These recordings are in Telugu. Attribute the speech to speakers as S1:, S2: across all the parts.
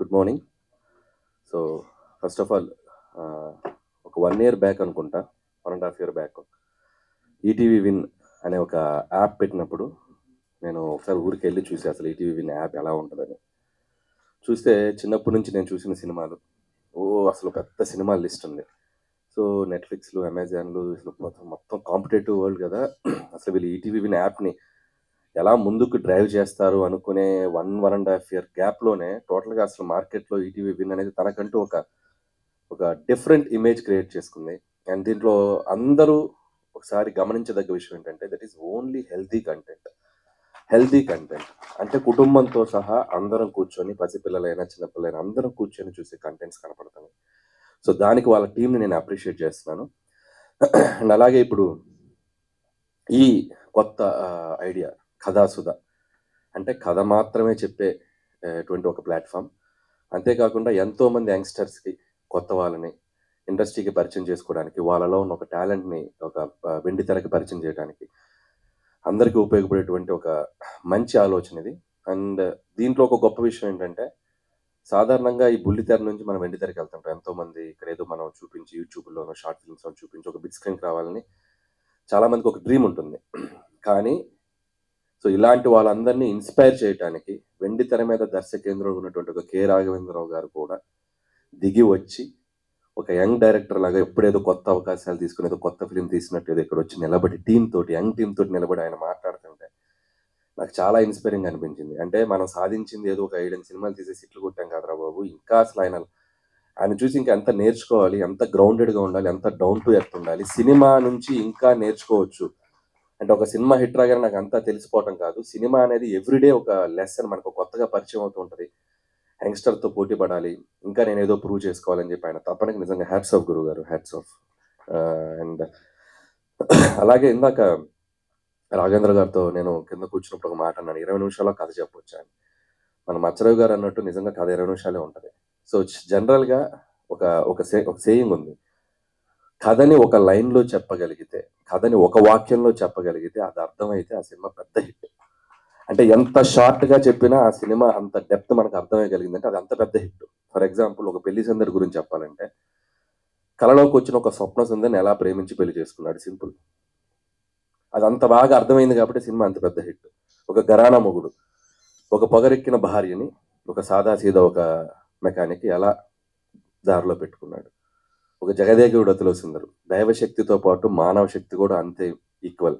S1: Good morning. So first of all ఒక 1 year బ్యాక్ అనుకుంటా, 1.5 year బ్యాక్ ఈటీవీ విన్ అనే ఒక యాప్ పెట్టినప్పుడు నేను ఒకసారి ఊరికి వెళ్ళి చూసి అసలు ఈటీవీ విన్ యాప్ ఎలా ఉంటుందని చూస్తే చిన్నప్పటి నుంచి నేను చూసిన సినిమాలు అసలు పెద్ద సినిమా లిస్ట్ ఉంది. సో నెట్ఫ్లిక్స్లు, అమెజాన్లు అసలు మొత్తం కాంపిటేటివ్ వరల్డ్ కదా. అసలు వీళ్ళు ఈటీవీ విన్ యాప్ని ఎలా ముందుకు డ్రైవ్ చేస్తారు అనుకునే 1.5 year గ్యాప్లోనే టోటల్గా అసలు మార్కెట్లో ఈటీవీ విన్ అనేది తనకంటూ ఒక డిఫరెంట్ ఇమేజ్ క్రియేట్ చేసుకుంది. అండ్ దీంట్లో అందరూ ఒకసారి గమనించదగ్గ విషయం ఏంటంటే that is only healthy content అంటే కుటుంబంతో సహా అందరం కూర్చొని, పసిపిల్లలైనా చిన్నపిల్లలైనా అందరం కూర్చొని చూసే కంటెంట్స్ కనపడతాయి. సో దానికి వాళ్ళ టీంని నేను అప్రిషియేట్ చేస్తున్నాను. అండ్ అలాగే ఇప్పుడు ఈ కొత్త ఐడియా కథాసుధ అంటే కథ మాత్రమే చెప్పేటువంటి ఒక ప్లాట్ఫామ్. అంతేకాకుండా ఎంతోమంది యంగ్స్టర్స్కి, కొత్త వాళ్ళని ఇండస్ట్రీకి పరిచయం చేసుకోవడానికి, వాళ్ళలో ఉన్న ఒక టాలెంట్ని ఒక వెండి తెరకి పరిచయం చేయడానికి అందరికీ ఉపయోగపడేటువంటి ఒక మంచి ఆలోచన ఇది. అండ్ దీంట్లో ఒక గొప్ప విషయం ఏంటంటే సాధారణంగా ఈ బుల్లి తెర నుంచి మనం వెండి తెరకి వెళ్తుంటాం. ఎంతోమంది ఇక్కడ ఏదో మనం చూపించి యూట్యూబ్లోనో షార్ట్ ఫిల్మ్స్లో చూపించి ఒక బిగ్ స్క్రీన్కి రావాలని చాలామందికి ఒక డ్రీమ్ ఉంటుంది. కానీ సో ఇలాంటి వాళ్ళందరినీ ఇన్స్పైర్ చేయడానికి వెండి తెర మీద దర్శకేంద్రంలో ఉన్నటువంటి ఒక కె రాఘవేంద్రరావు గారు కూడా దిగి వచ్చి ఒక యంగ్ డైరెక్టర్ లాగా ఎప్పుడేదో కొత్త అవకాశాలు తీసుకుని ఏదో కొత్త ఫిలిం తీసినట్టు ఏదో ఇక్కడ వచ్చి నిలబడి యంగ్ టీమ్ తోటి నిలబడి ఆయన మాట్లాడుతుంటే నాకు చాలా ఇన్స్పైరింగ్ అనిపించింది. అంటే మనం సాధించింది ఏదో ఒక 5 సినిమాలు తీసేసి ఇట్లు కొట్టాం కదరా బాబు, ఇంకా అసలు ఆయన చూసి ఇంకా ఎంత నేర్చుకోవాలి, ఎంత గ్రౌండెడ్గా ఉండాలి, ఎంత డౌన్ టు ఎర్త్ ఉండాలి, సినిమా నుంచి ఇంకా నేర్చుకోవచ్చు. అంటే ఒక సినిమా హిట్ రాగానే నాకు అంతా తెలిసిపోవటం కాదు, సినిమా అనేది ఎవ్రీడే ఒక లెసన్ మనకు కొత్తగా పరిచయం అవుతూ ఉంటుంది. యంగ్స్టర్తో పోటీ పడాలి, ఇంకా నేను ఏదో ప్రూవ్ చేసుకోవాలని చెప్పి ఆయన తప్పనికి నిజంగా హ్యాట్స్ ఆఫ్ గురువు గారు, హ్యాట్స్ ఆఫ్. అండ్ అలాగే ఇందాక రాఘవేంద్ర గారితో నేను కింద కూర్చున్నప్పుడు ఒక మాట అన్నాను, 20 నిమిషాల్లో కథ చెప్పొచ్చు అని. మన మచ్చరావు గారు అన్నట్టు నిజంగా కథ 20 నిమిషాలే ఉంటుంది. సో జనరల్గా ఒక సేయింగ్ ఉంది, కథని ఒక లైన్లో చెప్పగలిగితే, కథని ఒక వాక్యంలో చెప్పగలిగితే, అది అర్థమైతే ఆ సినిమా పెద్ద హిట్. అంటే ఎంత షార్ట్గా చెప్పినా ఆ సినిమా అంత డెప్త్ మనకు అర్థమయ్యగలిగిందంటే అది అంత పెద్ద హిట్. ఫర్ ఎగ్జాంపుల్ ఒక పెళ్లి సందడి గురించి చెప్పాలంటే, కళలోకి వచ్చిన ఒక స్వప్న సుందరిని ఎలా ప్రేమించి పెళ్లి చేసుకున్నాడు, సింపుల్. అది అంత బాగా అర్థమైంది కాబట్టి సినిమా అంత పెద్ద హిట్. ఒక ఘరానా మొగుడు ఒక పొగరెక్కిన భార్యని ఒక సాదాసీదా ఒక మెకానిక్ ఎలా దారిలో పెట్టుకున్నాడు. ఒక జగదేగుడు అతిలో సుందరు, దైవశక్తితో పాటు మానవ శక్తి కూడా అంతే ఈక్వల్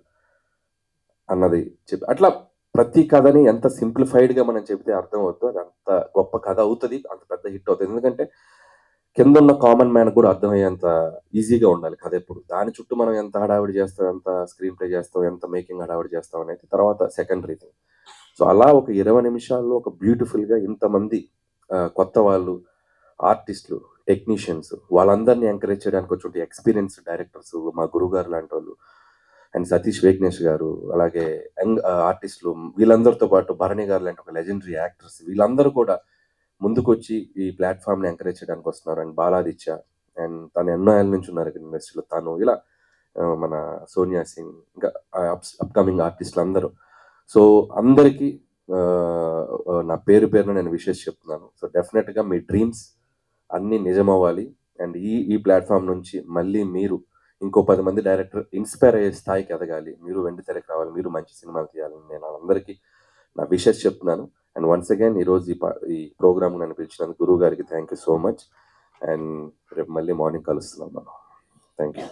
S1: అన్నది చెప్పి, అట్లా ప్రతి కథని ఎంత సింప్లిఫైడ్గా మనం చెబితే అర్థం అవుతుందో అది అంత గొప్ప కథ అవుతుంది, అంత పెద్ద హిట్ అవుతుంది. ఎందుకంటే కింద ఉన్న కామన్ మ్యాన్ కూడా అర్థమయ్యేంత ఈజీగా ఉండాలి కథ. ఎప్పుడు దాని చుట్టూ మనం ఎంత హడావిడి చేస్తాం, ఎంత స్క్రీన్ ప్లే చేస్తాం, ఎంత మేకింగ్ హడావిడి చేస్తాం అనేది తర్వాత సెకండరీ థింగ్. సో అలా ఒక 20 నిమిషాల్లో ఒక బ్యూటిఫుల్గా ఇంతమంది కొత్త వాళ్ళు, ఆర్టిస్టులు, టెక్నీషియన్స్, వాళ్ళందరినీ ఎంకరేజ్ చేయడానికి వచ్చి ఎక్స్పీరియన్స్ డైరెక్టర్స్, మా గురుగారు లాంటి వాళ్ళు, అండ్ సతీష్ వేగ్నేష్ గారు, అలాగే యంగ్ ఆర్టిస్టులు, వీళ్ళందరితో పాటు భరణి గారు లాంటి ఒక లెజెండరీ యాక్టర్స్, వీళ్ళందరూ కూడా ముందుకు వచ్చి ఈ ప్లాట్ఫామ్ని ఎంకరేజ్ చేయడానికి వస్తున్నారు. అండ్ బాలాదిత్య, అండ్ తను ఎన్నో ఏళ్ళ నుంచి ఉన్నారు ఇండస్ట్రీలో, తను ఇలా మన సోనియా సింగ్, ఇంకా అప్కమింగ్ ఆర్టిస్టులు అందరూ. సో అందరికీ నా పేరున నేను విషెస్ చెప్తున్నాను. సో డెఫినెట్గా మీ డ్రీమ్స్ అన్నీ నిజమవ్వాలి. అండ్ ఈ ప్లాట్ఫామ్ నుంచి మళ్ళీ మీరు ఇంకో 10 మంది డైరెక్టర్ ఇన్స్పైర్ అయ్యే స్థాయికి ఎదగాలి, మీరు వెండి తెరకి రావాలి, మీరు మంచి సినిమాలు తీయాలని నేను అందరికీ నా విషెస్ చెప్తున్నాను. అండ్ వన్స్ అగైన్ ఈరోజు ఈ ప్రోగ్రామ్ నన్ను పిలిచినందుకు గురువు గారికి thank you so much. And రేపు మళ్ళీ మార్నింగ్ కలుస్తున్నాం మనం. Thank you.